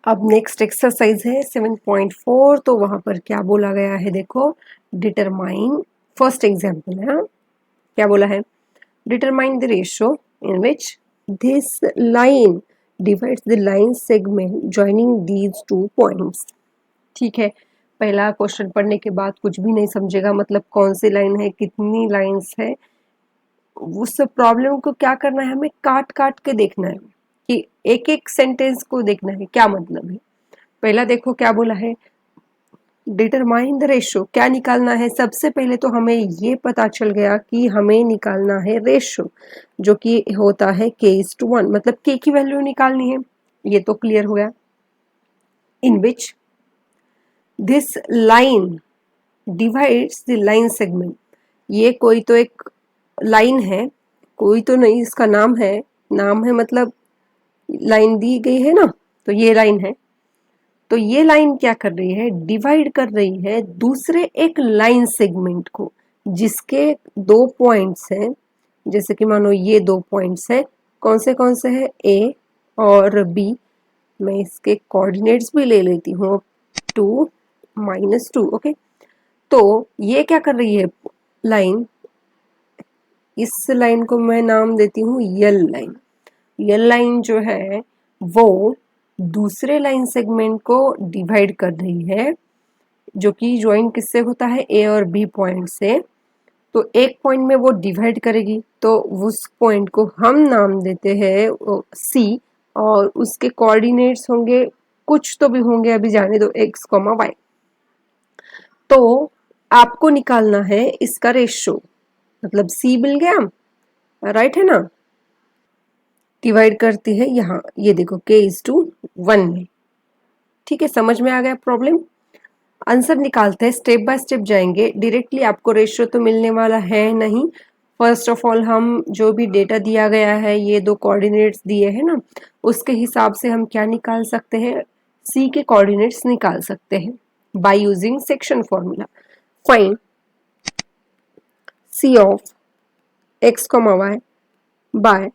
अब next exercise है 7.4। तो वहां पर क्या बोला गया है देखो, डिटरमाइन, फर्स्ट एग्जाम्पल है। हाँ, क्या बोला है, determine the ratio in which this line divides the line segment joining these two points. ठीक है, पहला क्वेश्चन पढ़ने के बाद कुछ भी नहीं समझेगा, मतलब कौन सी लाइन है, कितनी लाइंस है, उस प्रॉब्लम को क्या करना है, हमें काट काट के देखना है कि एक एक सेंटेंस को देखना है क्या मतलब है। पहला देखो क्या बोला है, डिटरमाइन द रेशो, क्या निकालना है। सबसे पहले तो हमें ये पता चल गया कि हमें निकालना है रेशो, जो कि होता है k:1, मतलब k की वैल्यू निकालनी है, ये तो क्लियर हो गया। In which this line divides the line segment, ये कोई तो एक लाइन है, कोई तो नहीं, इसका नाम है, नाम है मतलब लाइन दी गई है ना, तो ये लाइन है। तो ये लाइन क्या कर रही है, डिवाइड कर रही है दूसरे एक लाइन सेगमेंट को, जिसके दो पॉइंट्स हैं। जैसे कि मानो ये दो पॉइंट्स है, कौन से है, ए और बी। मैं इसके कोऑर्डिनेट्स भी ले लेती हूँ, 2 -2। ओके, तो ये क्या कर रही है लाइन, इस लाइन को मैं नाम देती हूँ यल लाइन। यल लाइन जो है वो दूसरे लाइन सेगमेंट को डिवाइड कर रही है, जो कि ज्वाइन किससे होता है, ए और बी पॉइंट से। तो एक पॉइंट में वो डिवाइड करेगी, तो उस पॉइंट को हम नाम देते हैं सी, और उसके कोऑर्डिनेट्स होंगे, कुछ तो भी होंगे, अभी जाने दो, x, y। तो आपको निकालना है इसका रेशियो, मतलब सी मिल गया, राइट है ना। डिवाइड करती है यहाँ, ये देखो k:1 में। ठीक है, समझ में आ गया प्रॉब्लम। आंसर निकालते हैं, स्टेप बाय स्टेप जाएंगे, डायरेक्टली आपको रेशियो तो मिलने वाला है नहीं। फर्स्ट ऑफ ऑल हम जो भी डेटा दिया गया है, ये दो कोऑर्डिनेट्स दिए हैं ना, उसके हिसाब से हम क्या निकाल सकते हैं, सी के कोऑर्डिनेट्स निकाल सकते हैं by using section formula. Find C of x, y by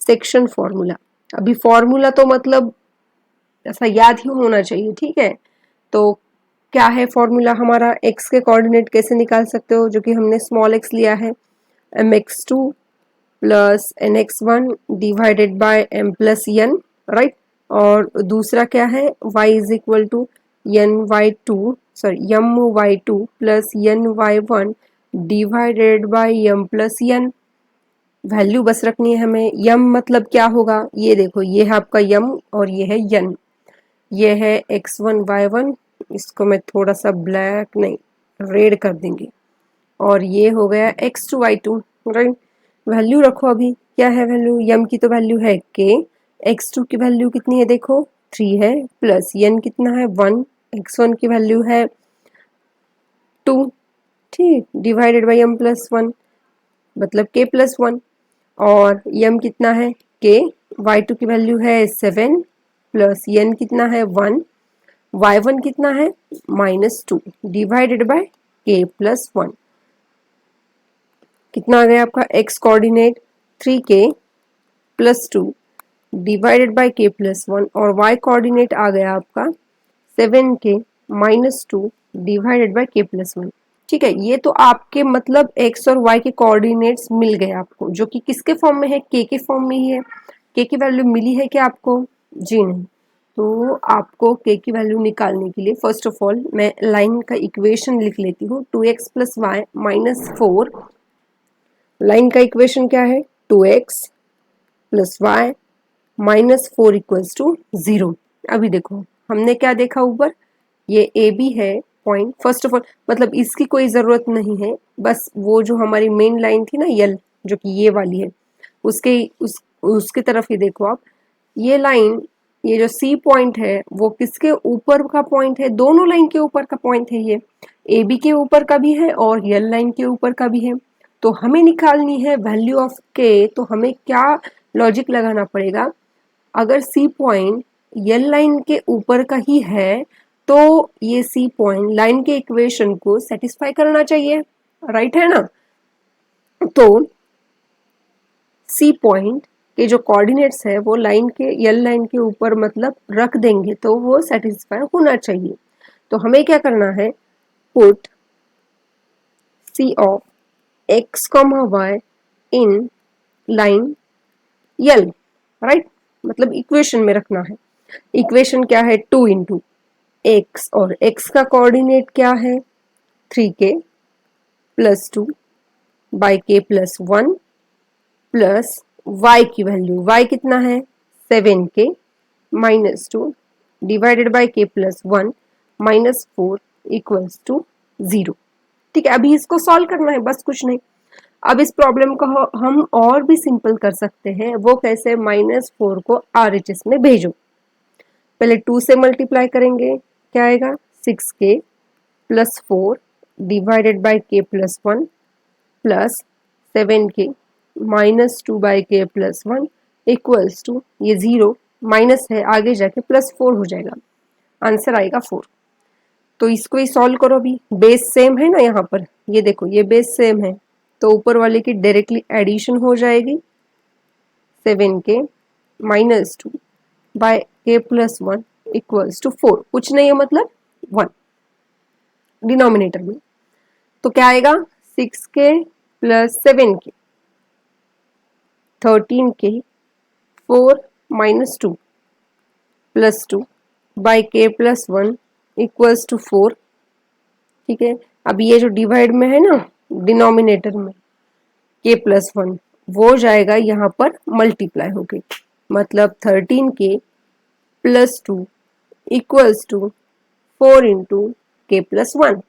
section formula. अभी फॉर्मूला तो मतलब ऐसा याद ही होना चाहिए, ठीक है। तो क्या है फॉर्मूला हमारा, x के कोऑर्डिनेट कैसे निकाल सकते हो, जो कि हमने स्मॉल x लिया है, mx2 plus nx1 divided by m plus n, right. और दूसरा क्या है, y is equal to my2 plus ny1 divided by m plus n। Value बस रखनी है हमें, यम मतलब क्या होगा, ये देखो, ये है आपका यम और ये है यन, ये है x1 y1, इसको मैं थोड़ा सा ब्लैक नहीं रेड कर देंगे, और ये हो गया x2 y2, राइट। वैल्यू रखो, अभी क्या है वैल्यू, यम की तो वैल्यू है k, x2 की वैल्यू कितनी है देखो 3 है, प्लस यन कितना है 1, x1 की वैल्यू है 2, ठीक, डिवाइडेड बाई m प्लस 1, मतलब k प्लस 1, और यम कितना है k, y2 की वैल्यू है 7, प्लस यन कितना है 1, y1 कितना है -2, डिवाइडेड बाय k प्लस 1। कितना आ गया आपका x coordinate 3k plus 2 divided by k plus 1, और y कोऑर्डिनेट आ गया आपका 7k -2 divided by k plus 1। ठीक है, ये तो आपके मतलब x और y के कोऑर्डिनेट्स मिल गए आपको, जो कि किसके फॉर्म में है, k के फॉर्म में ही है। k की वैल्यू मिली है क्या आपको, जी नहीं। तो आपको k की वैल्यू निकालने के लिए फर्स्ट ऑफ ऑल मैं लाइन का इक्वेशन लिख लेती हूँ, 2x plus y minus 4। Line का इक्वेशन क्या है, 2x plus y minus 4 equals to 0। अभी देखो हमने क्या देखा ऊपर, ये ए बी है पॉइंट। फर्स्ट ऑफ ऑल मतलब इसकी कोई ज़रूरत नहीं है, बस वो जो हमारी मेन लाइन थी ना यल, जो कि ये वाली है, उसके तरफ ही देखो आप। ये लाइन, ये जो सी पॉइंट है वो किसके ऊपर का पॉइंट है, दोनों लाइन के ऊपर का पॉइंट है। ये ए बी के ऊपर का भी है और यल लाइन के ऊपर का भी है। तो हमें निकालनी है वैल्यू ऑफ के, तो हमें क्या लॉजिक लगाना पड़ेगा, अगर सी पॉइंट यल लाइन के ऊपर का ही है तो ये सी पॉइंट लाइन के इक्वेशन को सेटिस्फाई करना चाहिए, राइट है ना। तो सी पॉइंट के जो कोऑर्डिनेट्स है वो लाइन के यल लाइन के ऊपर मतलब रख देंगे तो वो सेटिस्फाई होना चाहिए। तो हमें क्या करना है, put C of x comma y in line L, right, मतलब इक्वेशन में रखना है। इक्वेशन क्या है, 2 इंटू एक्स, और एक्स का कोऑर्डिनेट क्या है 3k plus 2 by k plus 1 plus y की वैल्यू, y कितना है 7k minus 2 divided by k plus 1 minus 4 equals to 0। ठीक है, अभी इसको सॉल्व करना है, बस कुछ नहीं। अब इस प्रॉब्लम को हम और भी सिंपल कर सकते हैं। वो कैसे, -4 को RHS में भेजो। पहले 2 से मल्टीप्लाई करेंगे, क्या आएगा 6k plus 4 divided by k plus 1 plus 7k minus 2 by k plus 1 equals to, ये 0 माइनस है आगे जाके प्लस 4 हो जाएगा, आंसर आएगा 4। तो इसको ही सॉल्व करो। भी बेस सेम है ना यहाँ पर, ये देखो ये बेस सेम है तो ऊपर वाले की डायरेक्टली एडिशन हो जाएगी, 7k माइनस 2 बाय के प्लस 1 इक्वल्स टू 4, कुछ नहीं है मतलब 1 डिनोमिनेटर में। तो क्या आएगा 6k plus 7k 13k 4 minus 2 plus 2 by k plus 1 equals to 4। ठीक है, अब ये जो डिवाइड में है ना डिनोमिनेटर में के प्लस 1, वो जाएगा यहाँ पर मल्टीप्लाई होके, मतलब 13k plus 2 equals to 4 into k plus 1।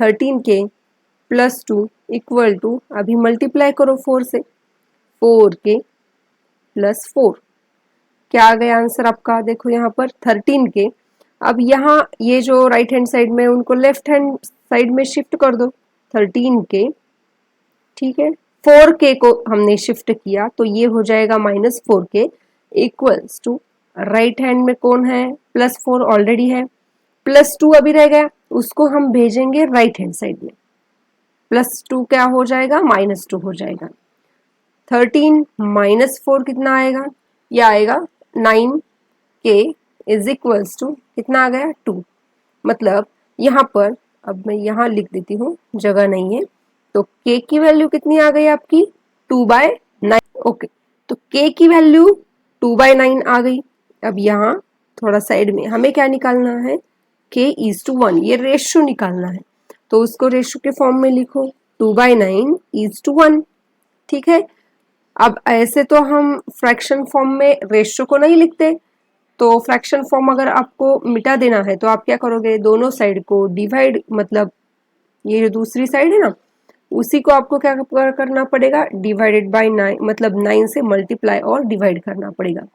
13k plus 2 equal to, अभी मल्टीप्लाई करो 4 से, 4k प्लस 4। क्या आ गया आंसर आपका, देखो यहाँ पर 13k। अब यहाँ ये जो राइट हैंड साइड में उनको लेफ्ट हैंड साइड में शिफ्ट कर दो, 13k, ठीक है, 4k को हमने शिफ्ट किया तो ये हो जाएगा -4k equals to, right hand में कौन है +4 ऑलरेडी है, +2 अभी रह गया, उसको हम भेजेंगे राइट हैंड साइड में, +2 क्या हो जाएगा -2 हो जाएगा। 13 -4 कितना आएगा, ये आएगा 9k इज इक्वल्स टू कितना आ गया 2। मतलब यहाँ पर, अब मैं यहाँ लिख देती हूँ, जगह नहीं है, तो k की वैल्यू कितनी आ गई आपकी 2/9। ओके, तो k की वैल्यू 2/9 आ गई। अब यहाँ थोड़ा साइड में हमें क्या निकालना है, k:1, ये रेशियो निकालना है, तो उसको रेशियो के फॉर्म में लिखो 2/9:1। ठीक है, अब ऐसे तो हम फ्रैक्शन फॉर्म में रेशियो को नहीं लिखते, तो फ्रैक्शन फॉर्म अगर आपको मिटा देना है तो आप क्या करोगे, दोनों साइड को डिवाइड, मतलब ये जो दूसरी साइड है ना उसी को आपको क्या करना पड़ेगा, डिवाइडेड बाय 9, मतलब 9 से मल्टीप्लाई और डिवाइड करना पड़ेगा।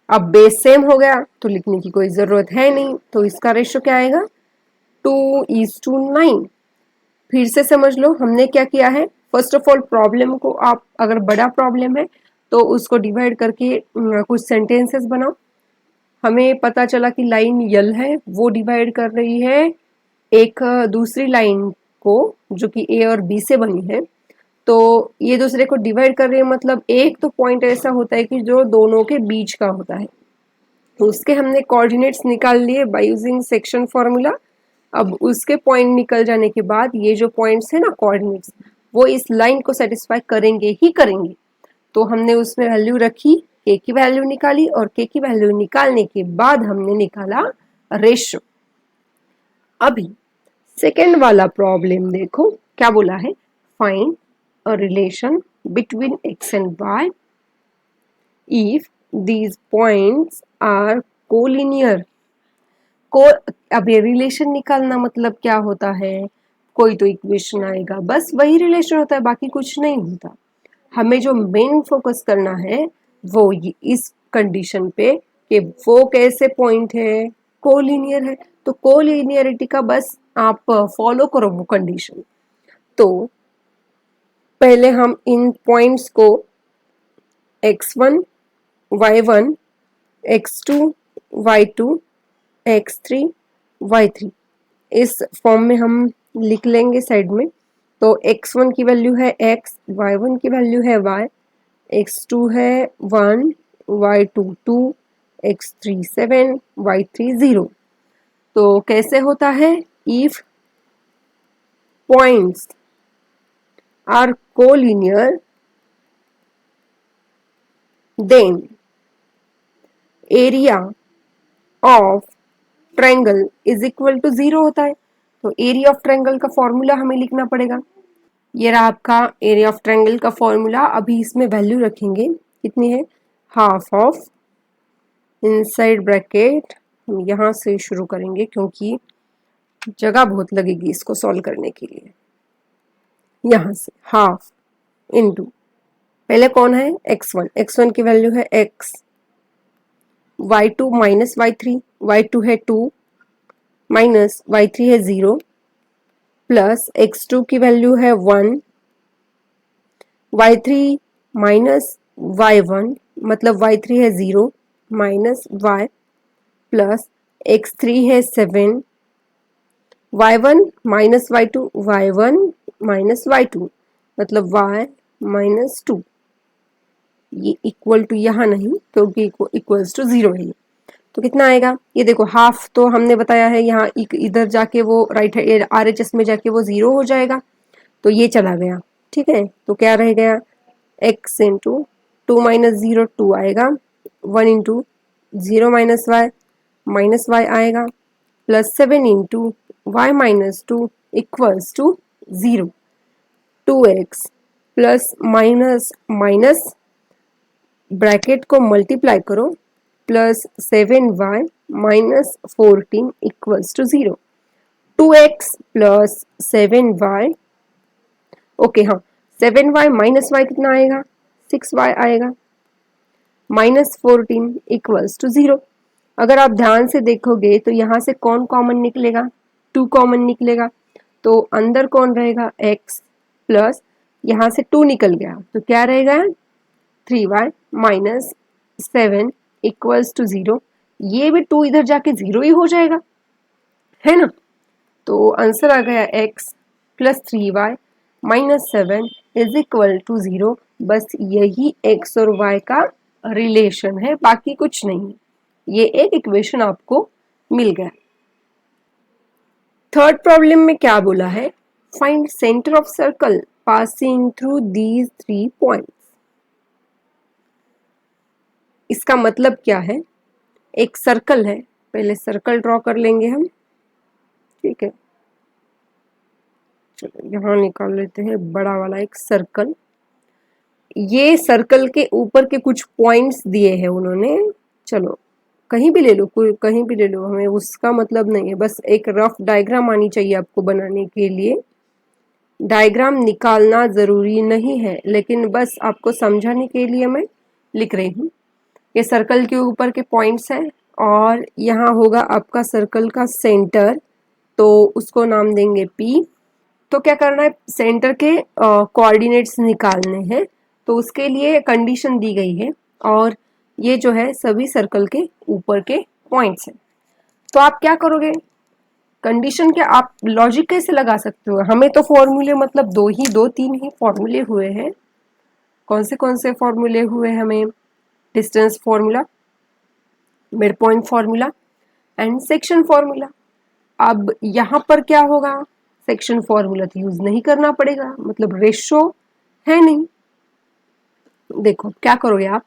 अब बेस सेम हो गया तो लिखने की कोई जरूरत है नहीं, तो इसका रेशियो क्या आएगा 2:9। फिर से समझ लो हमने क्या किया है, फर्स्ट ऑफ ऑल प्रॉब्लम को आप, अगर बड़ा प्रॉब्लम है तो उसको डिवाइड करके कुछ सेंटेंसेस बनाओ। हमें पता चला कि लाइन यल है, वो डिवाइड कर रही है एक दूसरी लाइन को जो कि ए और बी से बनी है, तो ये दूसरे को डिवाइड कर रही है, मतलब एक तो पॉइंट ऐसा होता है कि जो दोनों के बीच का होता है, तो उसके हमने कोऑर्डिनेट्स निकाल लिए बाय यूजिंग सेक्शन फॉर्मूला। अब उसके पॉइंट निकल जाने के बाद ये जो पॉइंट्स है ना कोऑर्डिनेट्स, वो इस लाइन को सेटिस्फाई करेंगे ही करेंगे, तो हमने उसमें वैल्यू रखी, के की वैल्यू निकाली, और के की वैल्यू निकालने के बाद हमने निकाला रेशियो। अभी सेकेंड वाला प्रॉब्लम देखो क्या बोला है, find a relation between x and y if these points are collinear. को अब ये रिलेशन निकालना मतलब क्या होता है, कोई तो इक्वेशन आएगा, बस वही रिलेशन होता है, बाकी कुछ नहीं होता। हमें जो मेन फोकस करना है वो ये इस कंडीशन पे कि वो कैसे पॉइंट है, कोलिनियर है, तो कोलिनियरिटी का बस आप फॉलो करो वो कंडीशन। तो पहले हम इन पॉइंट्स को x1 y1 x2 y2 x3 y3 इस फॉर्म में हम लिख लेंगे साइड में। तो x1 की वैल्यू है x, y1 की वैल्यू है y, x2 है 1, y2 2, x3 7, y3 0। तो कैसे होता है? If points are collinear then area of triangle is equal to 0 होता है। तो एरिया ऑफ ट्रायंगल का फॉर्मूला हमें लिखना पड़ेगा। ये रहा आपका एरिया ऑफ ट्रायंगल का फॉर्मूला। अभी इसमें वैल्यू रखेंगे, कितनी है? हाफ ऑफ, इनसाइड ब्रैकेट, हम यहाँ से शुरू करेंगे क्योंकि जगह बहुत लगेगी इसको सॉल्व करने के लिए। यहाँ से हाफ इनटू, पहले कौन है? x1, x1 की वैल्यू है x, y2 minus y3, y2 है 2 माइनस y3 है 0, प्लस x2 की वैल्यू है 1, y3 माइनस y1 मतलब y3 है 0 माइनस y, प्लस x3 है 7, y1 minus y2, y1 minus y2 मतलब y माइनस 2। ये इक्वल टू यहाँ नहीं क्योंकि इक्वल्स टू 0 है। तो कितना आएगा? ये देखो हाफ तो हमने बताया है, यहाँ इधर जाके वो राइट है RHS में जाके वो 0 हो जाएगा, तो ये चला गया। ठीक है, तो क्या रह गया? x इंटू 2 माइनस 0 2 आएगा, 1 इंटू 0 माइनस y आएगा, plus 7 into y minus 2 equals to 0। 2x plus minus minus bracket को मल्टीप्लाई करो, plus 7y minus 14 equals to 0। 2x plus 7y, okay हाँ, 7y माइनस y कितना आएगा? 6y आएगा, minus 14 equals to 0। अगर आप ध्यान से देखोगे तो यहाँ से कौन कॉमन निकलेगा? 2 कॉमन निकलेगा, तो अंदर कौन रहेगा? x, प्लस यहाँ से 2 निकल गया तो क्या रहेगा? 3y minus 7 equals to 0। ये भी 2 इधर जाके 0 ही हो जाएगा, है ना? तो आंसर आ गया x plus 3y minus 7 is equal to 0। बस यही x और y का रिलेशन है, बाकी कुछ नहीं। ये एक इक्वेशन आपको मिल गया। थर्ड प्रॉब्लम में क्या बोला है? Find centre of circle passing through these 3 points. इसका मतलब क्या है? एक सर्कल है, पहले सर्कल ड्रॉ कर लेंगे हम। ठीक है, चलो यहाँ निकाल लेते हैं बड़ा वाला एक सर्कल। ये सर्कल के ऊपर के कुछ पॉइंट्स दिए हैं उन्होंने, चलो कहीं भी ले लो, कोई कहीं भी ले लो, हमें उसका मतलब नहीं है, बस एक रफ डायग्राम आनी चाहिए आपको बनाने के लिए। डायग्राम निकालना ज़रूरी नहीं है, लेकिन बस आपको समझाने के लिए मैं लिख रही हूँ। ये सर्कल के ऊपर के पॉइंट्स हैं और यहाँ होगा आपका सर्कल का सेंटर, तो उसको नाम देंगे P। तो क्या करना है? सेंटर के कोऑर्डिनेट्स निकालने हैं, तो उसके लिए कंडीशन दी गई है और ये जो है सभी सर्कल के ऊपर के पॉइंट्स हैं। तो आप क्या करोगे? कंडीशन क्या, आप लॉजिक कैसे लगा सकते हो? हमें तो फॉर्मूले मतलब दो तीन ही फॉर्मूले हुए हैं। कौन से फॉर्मूले हुए हमें? Distance formula, mid point formula and section formula. अब यहाँ पर क्या होगा? सेक्शन फॉर्मूला तो यूज नहीं करना पड़ेगा, मतलब रेशो है नहीं। देखो क्या करोगे आप,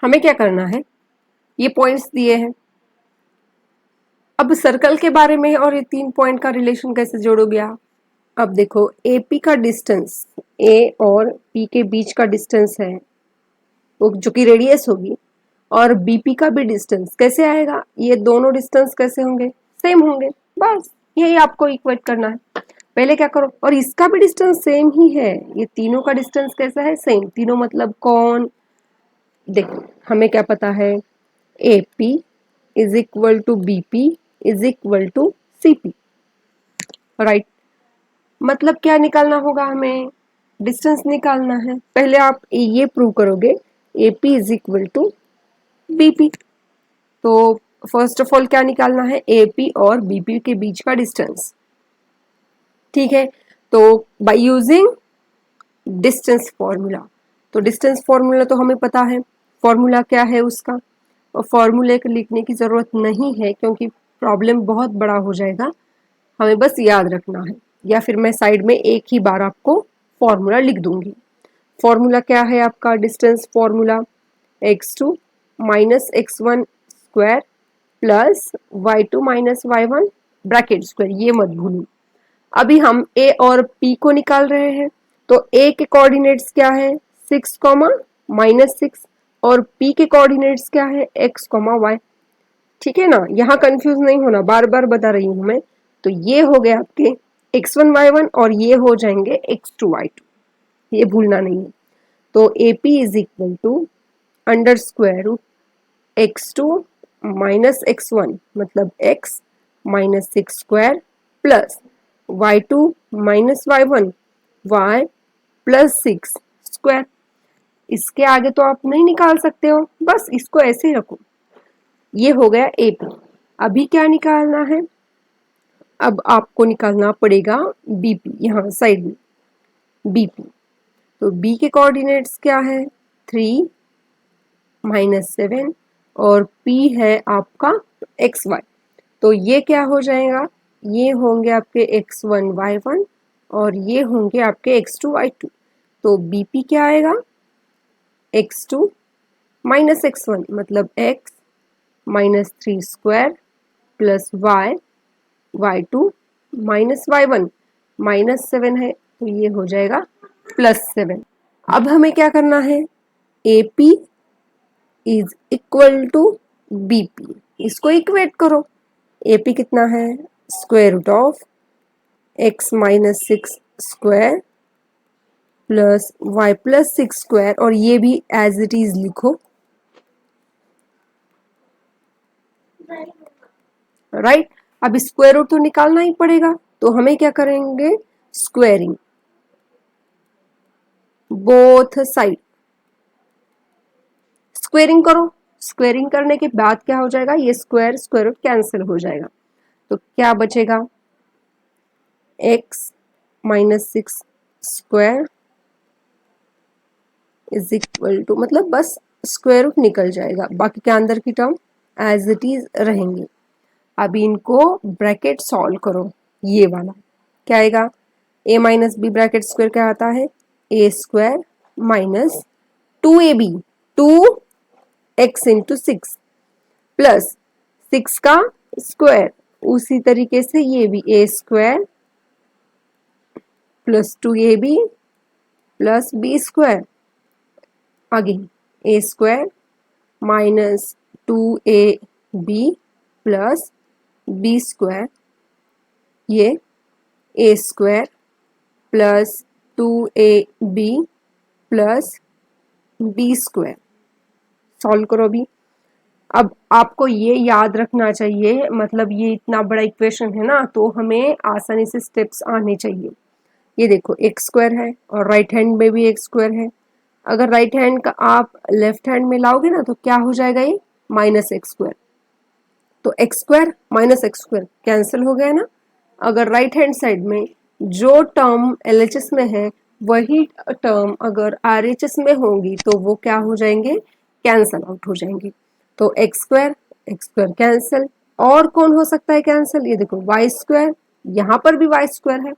हमें क्या करना है? ये पॉइंट्स दिए हैं, अब सर्कल के बारे में और ये 3 पॉइंट का रिलेशन कैसे जोड़ोगे आप? अब देखो AP का डिस्टेंस, A और P के बीच का डिस्टेंस है वो जो कि रेडियस होगी, और BP का भी डिस्टेंस कैसे आएगा? ये दोनों डिस्टेंस कैसे होंगे? सेम होंगे। बस यही आपको इक्वेट करना है। पहले क्या करो, और इसका भी डिस्टेंस सेम ही है, ये तीनों का डिस्टेंस कैसा है? सेम। तीनों मतलब कौन? देखो हमें क्या पता है? AP is equal to BP is equal to CP, right? मतलब क्या निकालना होगा हमें? डिस्टेंस निकालना है। पहले आप ये प्रूव करोगे AP is equal to BP। तो फर्स्ट ऑफ ऑल क्या निकालना है? AP और BP के बीच का डिस्टेंस। ठीक है, तो बाय यूजिंग डिस्टेंस फॉर्मूला, तो डिस्टेंस फॉर्मूला तो हमें पता है, फॉर्मूला क्या है उसका, और फॉर्मूले को लिखने की ज़रूरत नहीं है क्योंकि प्रॉब्लम बहुत बड़ा हो जाएगा, हमें बस याद रखना है, या फिर मैं साइड में एक ही बार आपको फॉर्मूला लिख दूंगी। फॉर्मूला क्या है आपका distance formula, x2 minus x1 square plus y2 minus y1 bracket square, ये मत भूलो। अभी हम a और p को निकाल रहे हैं, तो a के कोऑर्डिनेट्स क्या है 6, -6 और p के कोऑर्डिनेट्स क्या है x, y। ठीक है ना, यहाँ कंफ्यूज नहीं होना, बार बार बता रही हूँ मैं। तो ये हो गए आपके x1 y1 और ये हो जाएंगे x2 y2, ये भूलना नहीं है। तो AP is equal to under square root x2 minus x1 मतलब x minus 6 square plus y2 minus y1 y plus 6 square. इसके आगे तो आप नहीं निकाल सकते हो, बस इसको ऐसे ही रखो। ये हो गया AP। अभी क्या निकालना है, अब आपको निकालना पड़ेगा BP, यहाँ साइड में BP। तो B के कोऑर्डिनेट्स क्या है 3 -7 और P है आपका XY। तो ये क्या हो जाएगा, ये होंगे आपके x1 y1 और ये होंगे आपके x2 y2। तो BP क्या आएगा x2 माइनस x1 मतलब x minus 3 square plus y2 minus y1 -7 है, तो ये हो जाएगा +7। अब हमें क्या करना है, AP is equal to BP, इसको इक्वेट करो। AP कितना है square root of x minus 6 square plus y plus 6 square, और ये भी एज इट इज लिखो, राइट। अब स्क्वायर रूट तो निकालना ही पड़ेगा, तो हमें क्या करेंगे स्क्वायरिंग बोथ साइड, स्क्वेयरिंग करो। स्क्वेयरिंग करने के बाद क्या हो जाएगा, ये स्क्वायर स्क्वायर रूट कैंसिल हो जाएगा, तो क्या बचेगा x minus 6 square is equal to, मतलब बस स्क्वायर रूट निकल जाएगा, बाकी के अंदर की टर्म एज इट इज रहेंगे। अभी इनको ब्रैकेट सॉल्व करो, ये वाला क्या आएगा, a minus b bracket square क्या आता है a square minus 2ab 2x into 6 plus 6 का स्क्वायर, उसी तरीके से ये भी a square plus 2ab plus b square, again a square minus 2ab plus b square, ये a square plus 2ab plus b square. Solve करो अभी। अब आपको ये याद रखना चाहिए, मतलब ये इतना बड़ा इक्वेशन है ना, तो हमें आसानी से स्टेप्स आने चाहिए। ये देखो x स्क्वायर है और राइट हैंड में भी x स्क्वायर है, अगर राइट हैंड का आप लेफ्ट हैंड में लाओगे ना तो क्या हो जाएगा, ये माइनस एक्स स्क्वायर। तो x square minus x square cancel हो गया ना। अगर राइट हैंड साइड में जो टर्म LHS में है वही टर्म अगर RHS में होंगी तो वो क्या हो जाएंगे, कैंसल आउट हो जाएंगे। तो एक्स स्क्वायर कैंसिल, और कौन हो सकता है कैंसिल, ये देखो वाई स्क्वायर, यहाँ पर भी वाई स्क्वायर है,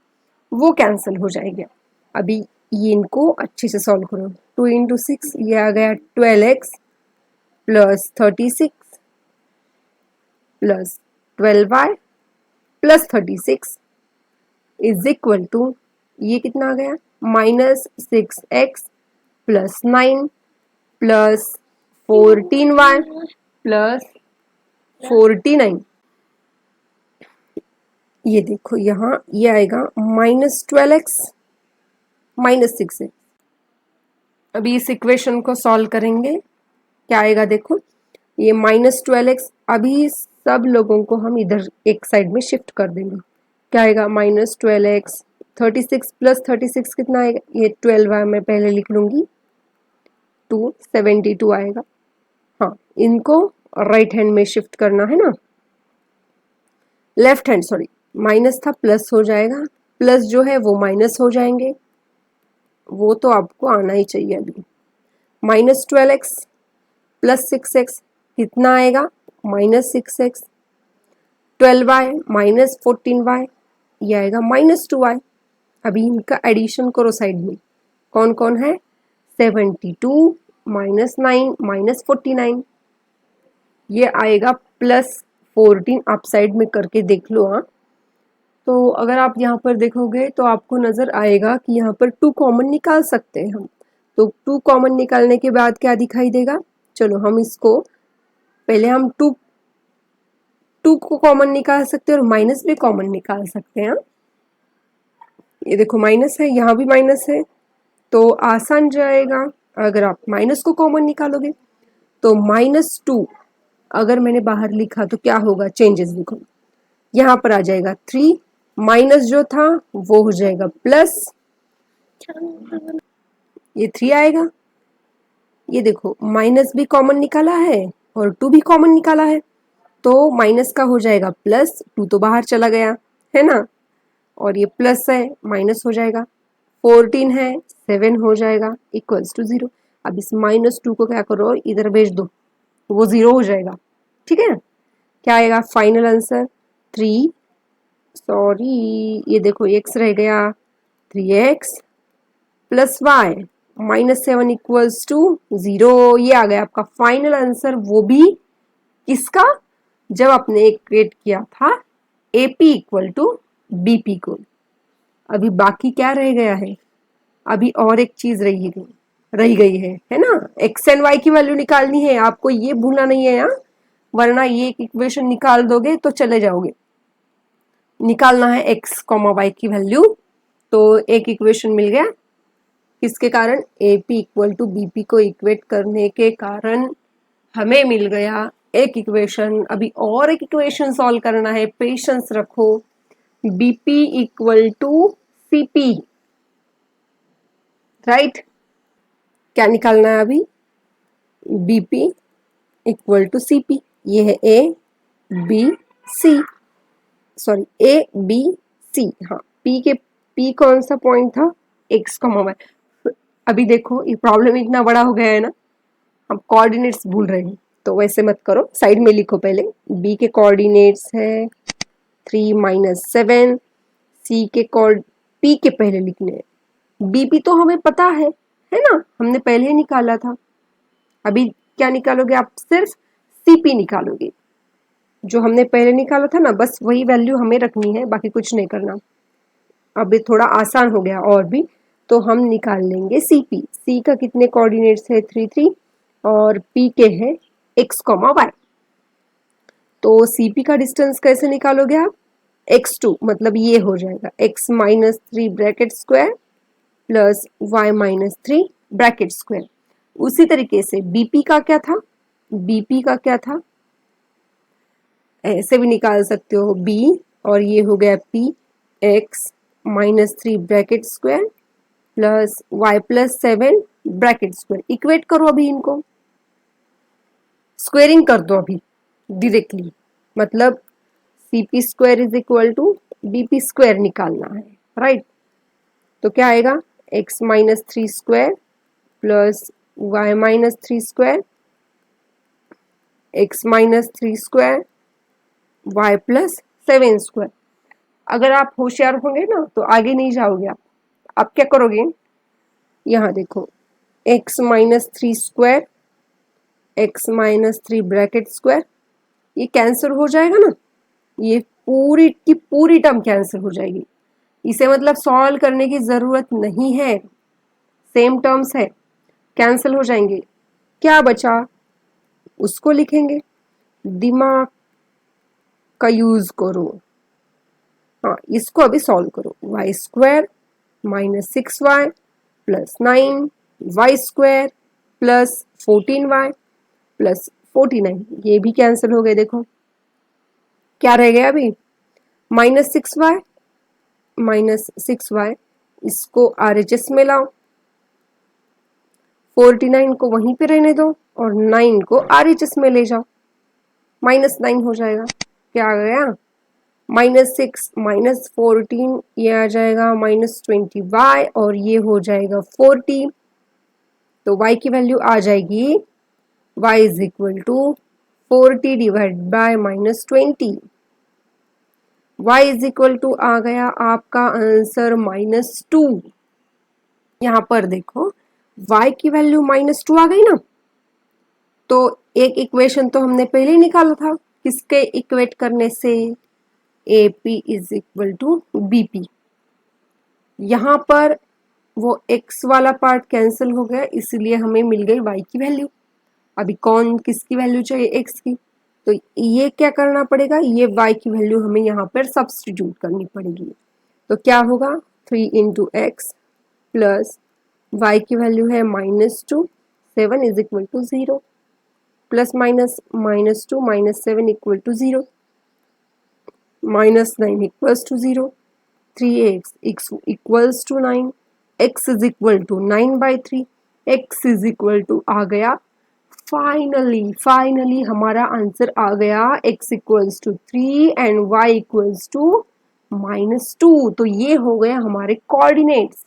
वो कैंसिल हो जाएगा। अभी ये इनको अच्छे से सॉल्व करो, 2 इंटू 6 ये आ गया 12x plus 36 plus 12y plus 36 is equal to, ये कितना आ गया minus 6x plus 9 plus 14y plus 49। ये देखो यहाँ ये आएगा माइनस 12x माइनस 6x। अभी इस इक्वेशन को सॉल्व करेंगे, क्या आएगा देखो, ये माइनस 12x, अभी सब लोगों को हम इधर एक साइड में शिफ्ट कर देंगे, क्या आएगा माइनस 12x, 36 प्लस 36 कितना आएगा, ये 12y मैं पहले लिख लूंगी, 272 आएगा। हाँ, इनको राइट हैंड में शिफ्ट करना है ना, लेफ्ट हैंड सॉरी, माइनस था प्लस हो जाएगा, प्लस जो है वो माइनस हो जाएंगे, वो तो आपको आना ही चाहिए अभी। -12x प्लस 6x कितना आएगा, -6x, 12y माइनस 14y ये आएगा -2y। अभी इनका एडिशन करो साइड में, कौन कौन है, 72 -9 -49 ये आएगा +14। आप साइड में करके देख लो। हाँ, तो अगर आप यहाँ पर देखोगे तो आपको नज़र आएगा कि यहाँ पर 2 कॉमन निकाल सकते हैं हम। तो 2 कॉमन निकालने के बाद क्या दिखाई देगा, चलो हम इसको पहले हम 2 को कॉमन निकाल सकते हैं और माइनस भी कॉमन निकाल सकते हैं। ये देखो माइनस है, यहाँ भी माइनस है, तो आसान जाएगा अगर आप माइनस को कॉमन निकालोगे। तो -2 अगर मैंने बाहर लिखा तो क्या होगा, चेंजेस देखो, यहाँ पर आ जाएगा 3, माइनस जो था वो हो जाएगा प्लस, ये 3 आएगा। ये देखो माइनस भी कॉमन निकाला है और 2 भी कॉमन निकाला है, तो माइनस का हो जाएगा प्लस, 2 तो बाहर चला गया है ना, और ये प्लस है माइनस हो जाएगा, 14 है 7 हो जाएगा इक्वल्स टू 0। अब इस -2 को क्या करो, इधर भेज दो, वो 0 हो जाएगा। ठीक है, क्या आएगा फाइनल आंसर, 3, सॉरी ये देखो x रह गया, 3x plus y -7 equals to 0। ये आ गया आपका फाइनल आंसर, वो भी किसका, जब आपने इक्वेट किया था AP इक्वल टू BP को। अभी बाकी क्या रह गया है, अभी और एक चीज रह गई है ना, x एंड y की वैल्यू निकालनी है, आपको ये भूलना नहीं है यहाँ, वरना ये एक इक्वेशन निकाल दोगे तो चले जाओगे। निकालना है x, y की वैल्यू, तो एक इक्वेशन मिल गया, किसके कारण, AP इक्वल टू BP को इक्वेट करने के कारण हमें मिल गया एक इक्वेशन। अभी और एक इक्वेशन सॉल्व करना है, पेशेंस रखो। BP equal to CP, right, क्या निकालना है अभी, BP इक्वल टू CP, ये है ABC, सॉरी ABC, हाँ P कौन सा पॉइंट था, x, y। अभी देखो ये प्रॉब्लम इतना बड़ा हो गया है ना, हम कोऑर्डिनेट्स भूल रहे हैं, तो वैसे मत करो, साइड में लिखो पहले, b के कोऑर्डिनेट्स है 3 - 7, c के p के पहले लिखने हैं, bp तो हमें पता है ना, हमने पहले ही निकाला था। अभी क्या निकालोगे आप, सिर्फ cp निकालोगे, जो हमने पहले निकाला था ना, बस वही वैल्यू हमें रखनी है, बाकी कुछ नहीं करना। अब ये थोड़ा आसान हो गया और भी, तो हम निकाल लेंगे CP। C का कितने कोऑर्डिनेट्स है, 3 3, और P के है x, y। तो CP का डिस्टेंस कैसे निकालोगे आप, x2, मतलब ये हो जाएगा x -3 bracket square plus y -3 bracket square. उसी तरीके से BP का क्या था, BP का क्या था, ऐसे भी निकाल सकते हो, B और ये हो गया P, x -3 bracket square plus y +7 bracket square. Equate करो अभी इनको, स्क्वेयरिंग कर दो अभी डायरेक्टली, मतलब CP square is equal to BP square निकालना है, राइट। तो क्या आएगा, x -3 square plus y -3 square, x -3 square y +7 square. अगर आप होशियार होंगे ना तो आगे नहीं जाओगे आप क्या करोगे, यहाँ देखो x -3 square, x -3 bracket square, ये कैंसिल हो जाएगा ना, ये पूरी की पूरी टर्म कैंसिल हो जाएगी, इसे मतलब सॉल्व करने की जरूरत नहीं है, सेम टर्म्स है, कैंसिल हो जाएंगे। क्या बचा उसको लिखेंगे, दिमाग का यूज करो। हाँ, इसको अभी सॉल्व करो, y square -6y plus 9, y square plus 14y plus 49, ये भी कैंसिल हो गए। देखो क्या रह गया अभी, -6y, इसको RHS में लाओ, 49 को वहीं पे रहने दो और 9 को RHS में ले जाओ, -9 हो जाएगा। क्या आ गया, -6 -14, ये आ जाएगा -20y और ये हो जाएगा 40, तो y की वैल्यू आ जाएगी y is equal to 40 divide by -20। y is equal to आ गया आपका आंसर -2। यहाँ पर देखो y की वैल्यू -2 आ गई ना, तो एक इक्वेशन तो हमने पहले ही निकाला था किसके इक्वेट करने से, AP is equal to BP। यहाँ पर वो x वाला पार्ट कैंसिल हो गया, इसलिए हमें मिल गई y की वैल्यू। अभी कौन किसकी वैल्यू चाहिए, x की, तो ये क्या करना पड़ेगा, ये y की वैल्यू हमें यहाँ पर सब्स्टिट्यूट करनी पड़ेगी। तो क्या होगा 3 इंटू एक्स प्लस y की वैल्यू है -2, 7 is equal to 0, plus minus -2 -7 equal to 0, -9 equals to 0, 3x equals to 9, x is equal to 9/3, x is equal to आ गया फाइनली हमारा आंसर आ गया x equals to 3 and y equals to -2। तो ये हो गए हमारे कोऑर्डिनेट्स।